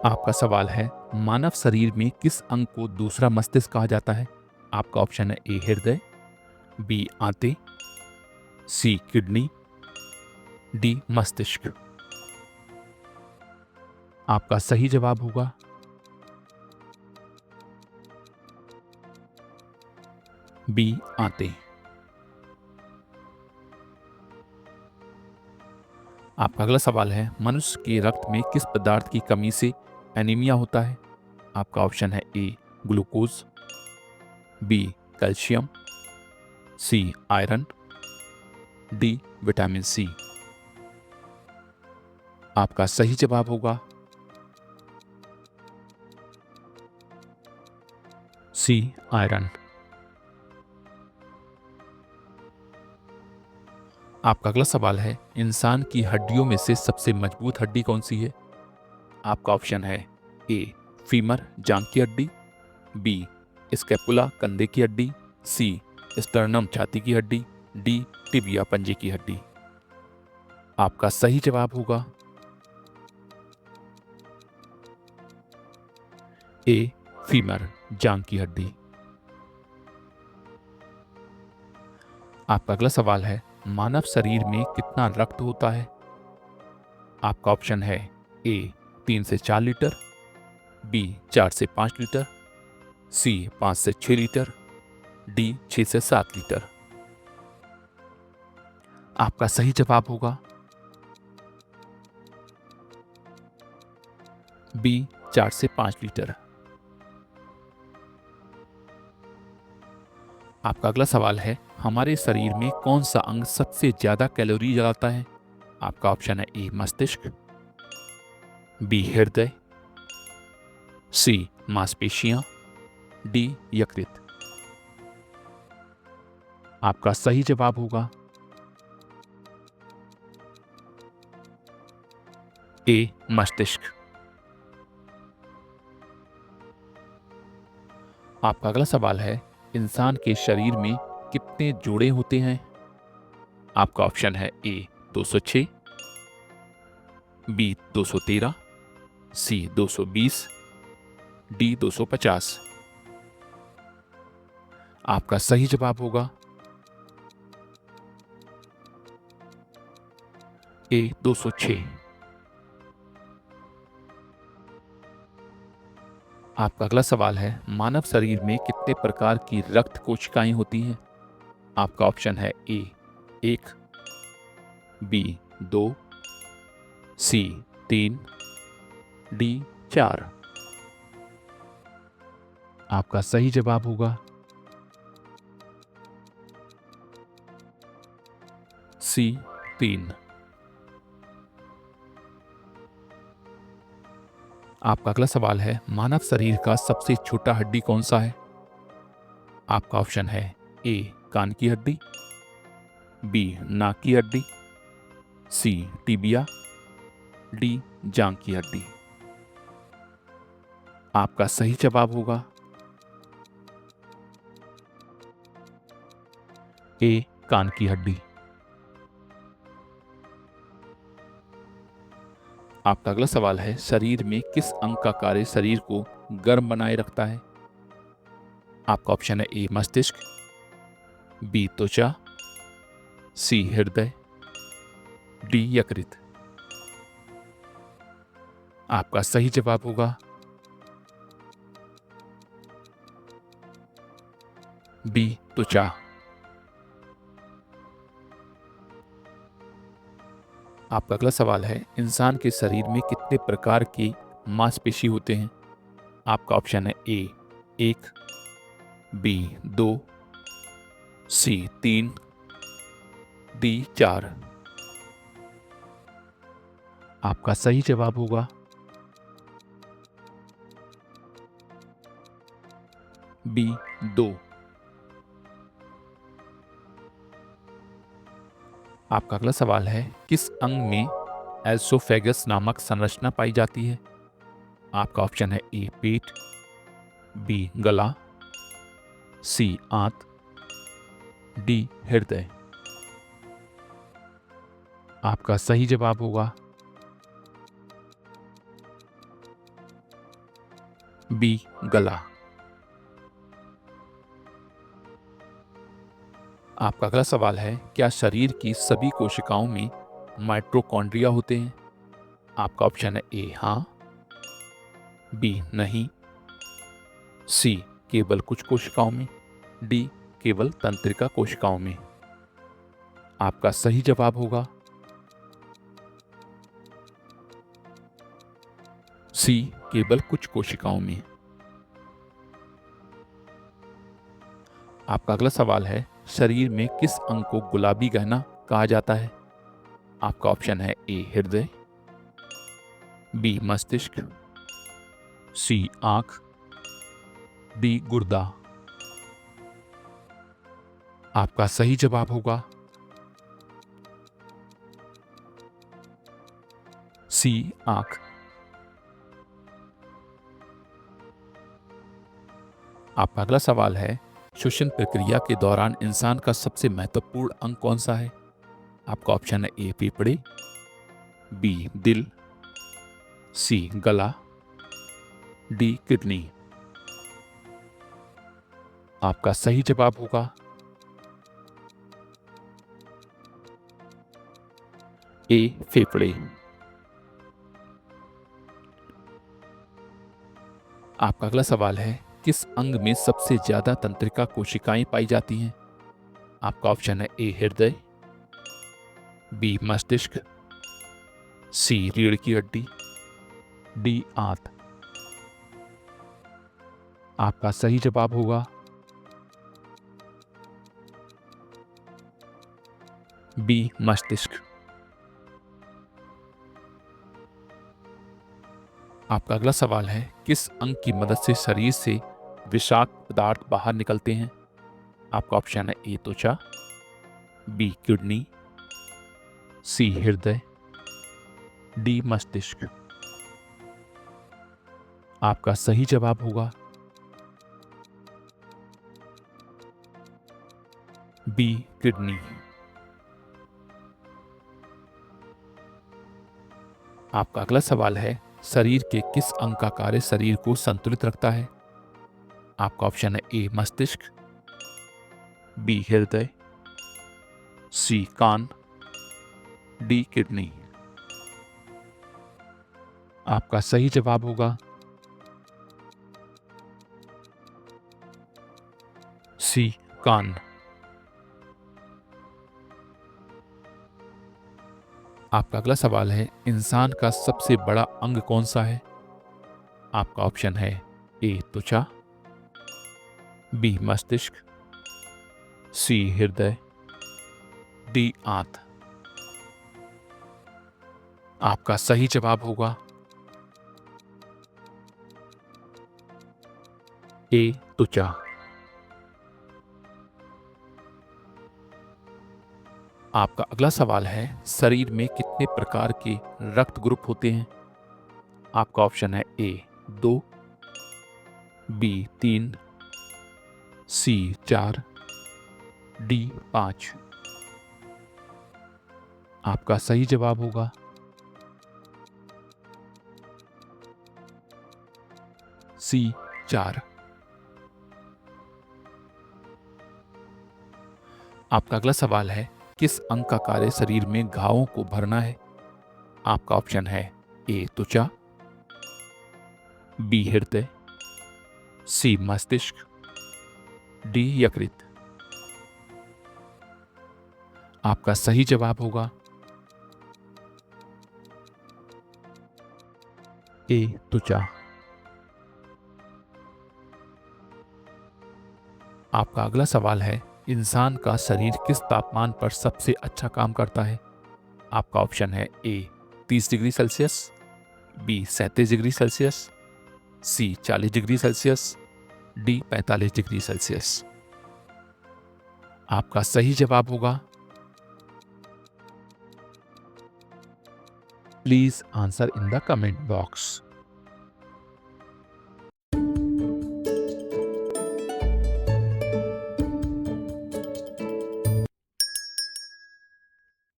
आपका सवाल है, मानव शरीर में किस अंग को दूसरा मस्तिष्क कहा जाता है? आपका ऑप्शन है ए हृदय, बी आंतें, सी किडनी, डी मस्तिष्क। आपका सही जवाब होगा बी आंतें। आपका अगला सवाल है, मनुष्य के रक्त में किस पदार्थ की कमी से एनीमिया होता है? आपका ऑप्शन है A glucose, B calcium, C iron, D vitamin C. आपका सही जवाब होगा सी आयरन। आपका अगला सवाल है, इंसान की हड्डियों में से सबसे मजबूत हड्डी कौन सी है? आपका ऑप्शन है ए फीमर जांघ की हड्डी, बी स्कैपुला कंधे की हड्डी, सी स्टर्नम छाती की हड्डी, डी टिबिया पंजे की हड्डी। आपका सही जवाब होगा ए फीमर जांघ की हड्डी। आपका अगला सवाल है, मानव शरीर में कितना रक्त होता है? आपका ऑप्शन है ए 3 से 4 लीटर, बी 4 से 5 लीटर, सी 5 से 6 लीटर, डी 6 से 7 लीटर। आपका सही जवाब होगा बी 4 से 5 लीटर। आपका अगला सवाल है, हमारे शरीर में कौन सा अंग सबसे ज्यादा कैलोरी जलाता है? आपका ऑप्शन है ए मस्तिष्क, बी हृदय, सी मांसपेशियां, डी यकृत। आपका सही जवाब होगा ए मस्तिष्क। आपका अगला सवाल है, इंसान के शरीर में कितने जोड़े होते हैं? आपका ऑप्शन है ए 206, बी 213, सी 220, डी 250। आपका सही जवाब होगा ए 206। आपका अगला सवाल है, मानव शरीर में कितने प्रकार की रक्त कोशिकाएं होती हैं? आपका ऑप्शन है ए 1, बी 2, सी 3, डी 4। आपका सही जवाब होगा सी 3। आपका अगला सवाल है, मानव शरीर का सबसे छोटा हड्डी कौन सा है? आपका ऑप्शन है ए कान की हड्डी, बी नाक की हड्डी, सी टिबिया, डी जांघ की हड्डी। आपका सही जवाब होगा ए कान की हड्डी। आपका अगला सवाल है, शरीर में किस अंग का कार्य शरीर को गर्म बनाए रखता है? आपका ऑप्शन है ए मस्तिष्क, बी त्वचा, सी हृदय, डी यकृत। आपका सही जवाब होगा बी त्वचा। आपका अगला सवाल है, इंसान के शरीर में कितने प्रकार की मांसपेशी होते हैं? आपका ऑप्शन है ए 1, बी 2, सी 3, डी 4। आपका सही जवाब होगा बी 2। आपका अगला सवाल है, किस अंग में एसोफेगस नामक संरचना पाई जाती है? आपका ऑप्शन है ए पेट, बी गला, सी आंत, डी हृदय। आपका सही जवाब होगा बी गला। आपका अगला सवाल है, क्या शरीर की सभी कोशिकाओं में माइटोकॉन्ड्रिया होते हैं? आपका ऑप्शन है ए हाँ, बी नहीं, सी केवल कुछ कोशिकाओं में, डी केवल तंत्रिका कोशिकाओं में। आपका सही जवाब होगा सी केवल कुछ कोशिकाओं में। आपका अगला सवाल है, शरीर में किस अंग को गुलाबी गहना कहा जाता है? आपका ऑप्शन है ए हृदय, बी मस्तिष्क, सी आंख, डी गुर्दा। आपका सही जवाब होगा सी आंख। आपका अगला सवाल है, श्वसन प्रक्रिया के दौरान इंसान का सबसे महत्वपूर्ण अंग कौन सा है? आपका ऑप्शन है ए फेफड़े, बी दिल, सी गला, डी किडनी। आपका सही जवाब होगा ए फेफड़े। आपका अगला सवाल है, किस अंग में सबसे ज्यादा तंत्रिका कोशिकाएं पाई जाती हैं? आपका ऑप्शन है ए हृदय, बी मस्तिष्क, सी रीढ़ की हड्डी, डी आंत। आपका सही जवाब होगा बी मस्तिष्क। आपका अगला सवाल है, किस अंग की मदद से शरीर से विषाक्त पदार्थ बाहर निकलते हैं? आपका ऑप्शन है ए त्वचा, बी किडनी, सी हृदय, डी मस्तिष्क। आपका सही जवाब होगा बी किडनी। आपका अगला सवाल है, शरीर के किस अंग का कार्य शरीर को संतुलित रखता है? आपका ऑप्शन है ए मस्तिष्क, बी हृदय, सी कान, डी किडनी। आपका सही जवाब होगा सी कान। आपका अगला सवाल है, इंसान का सबसे बड़ा अंग कौन सा है? आपका ऑप्शन है ए त्वचा, बी मस्तिष्क, सी हृदय, डी आंत। आपका सही जवाब होगा ए त्वचा। आपका अगला सवाल है, शरीर में कितने प्रकार के रक्त ग्रुप होते हैं? आपका ऑप्शन है ए 2, बी 3, सी 4, डी 5। आपका सही जवाब होगा सी 4। आपका अगला सवाल है, किस अंग का कार्य शरीर में घावों को भरना है? आपका ऑप्शन है ए त्वचा, बी हृदय, सी मस्तिष्क, डी यकृत। आपका सही जवाब होगा ए त्वचा। आपका अगला सवाल है, इंसान का शरीर किस तापमान पर सबसे अच्छा काम करता है? आपका ऑप्शन है A 30 degree Celsius, B 37 degree Celsius, C 40 degree Celsius, D 45 degree Celsius. आपका सही जवाब होगा please answer in the comment box.